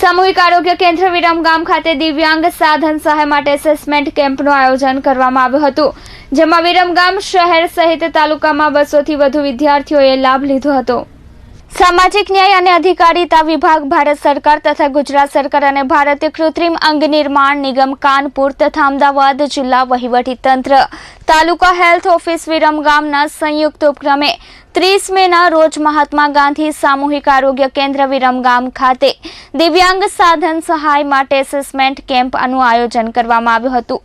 સામૂહિક આરોગ્ય કેન્દ્ર વિરમગામ ખાતે દિવ્યાંગ સાધન સહાય માટે એસેસમેન્ટ કેમ્પનું આયોજન કરવામાં આવ્યું હતું, જેમાં વિરમગામ શહેર સહિત તાલુકામાં 200 થી વધુ વિદ્યાર્થીઓએ લાભ લીધો હતો। સામાજિક ન્યાય અને અધિકારીતા વિભાગ, ભારત સરકાર તથા ગુજરાત સરકાર અને ભારતીય કૃત્રિમ અંગ નિર્માણ નિગમ કાનપુર તથા અમદાવાદ જિલ્લા વહીવટી તંત્ર, તાલુકા હેલ્થ ઓફિસ વિરમગામના સંયુક્ત ઉપક્રમે 30 મેના રોજ મહાત્મા ગાંધી સામૂહિક આરોગ્ય કેન્દ્ર વિરમગામ ખાતે દિવ્યાંગ સાધન સહાય માટે એસેસમેન્ટ કેમ્પનું આયોજન કરવામાં આવ્યું હતું।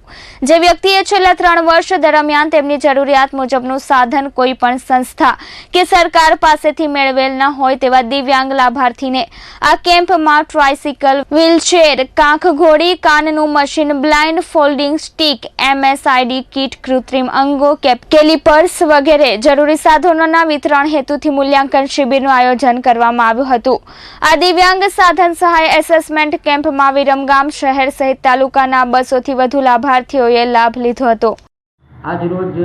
જે વ્યક્તિએ છેલ્લા 3 વર્ષ દરમિયાન તેમની જરૂરિયાત મુજબનું સાધન કોઈ પણ સંસ્થા કે સરકાર પાસેથી મેળવેલ ન હોય તેવા દિવ્યાંગ લાભાર્થીને આ કેમ્પમાં ટ્રાયસિકલ, વ્હીલચેર, કાંખ ઘોડી, કાનનું machine, blind folding stick, MSID kit, કૃત્રિમ અંગો, કેલિપર્સ વગેરે જરૂરી સાધનોના વિતરણ હેતુથી મૂલ્યાંકન શિબિરનું આયોજન કરવામાં આવ્યું હતું। આ દિવ્યાંગ સાધન સહાય એસેસમેન્ટ કેમ્પમાં વિરમગામ શહેર સહિત તાલુકાના 200 થી વધુ લાભાર્થીઓએ લાભ લીધો હતો। આજ રોજ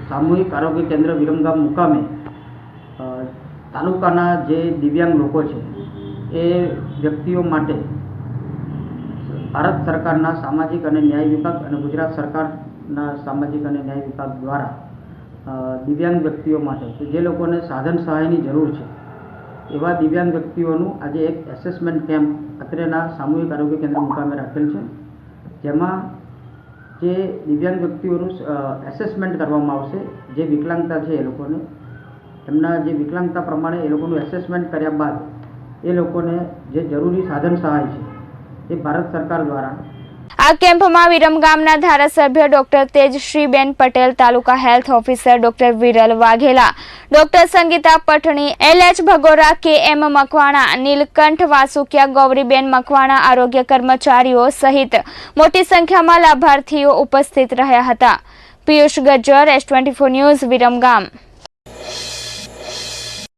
સામૂહિક આરોગ્ય કેન્દ્ર વિરમગામ મુકામે તાલુકાના જે દિવ્યાંગ લોકો છે એ વ્યક્તિઓ માટે ભારત સરકારના સામાજિક અને ન્યાય વિભાગ અને ગુજરાત સરકારના સામાજિક અને ન્યાય વિભાગ દ્વારા દિવ્યાંગ વ્યક્તિઓ માટે જે લોકોને સાધન સહાયની જરૂર છે એવા દિવ્યાંગ વ્યક્તિઓનું આજે એક એસેસમેન્ટ કેમ્પ અત્રેના સામૂહિક આરોગ્ય કેન્દ્ર મુકામે રાખેલ છે, જેમાં જે દિવ્યાંગ વ્યક્તિઓનું એસેસમેન્ટ કરવામાં આવશે। જે વિકલાંગતા છે એ લોકોને એમના જે વિકલાંગતા પ્રમાણે એ લોકોનું એસેસમેન્ટ કર્યા બાદ એ લોકોને જે જરૂરી સાધન સહાય છે એ ભારત સરકાર દ્વારા આ કેમ્પમાં વિરમગામના ધારાસભ્ય doctor Tejashriben Patel, taluka health officer doctor Viral Vaghela, doctor Sangeeta Patni, LH Bhagora, KM Makwana, Nilkanth Vasukiya, Gauriben Makwana, આરોગ્ય કર્મચારીઓ સહિત મોટી સંખ્યામાં લાભાર્થીઓ ઉપસ્થિત રહ્યા હતા। Piyush Gajjar, S24 news, Viramgam.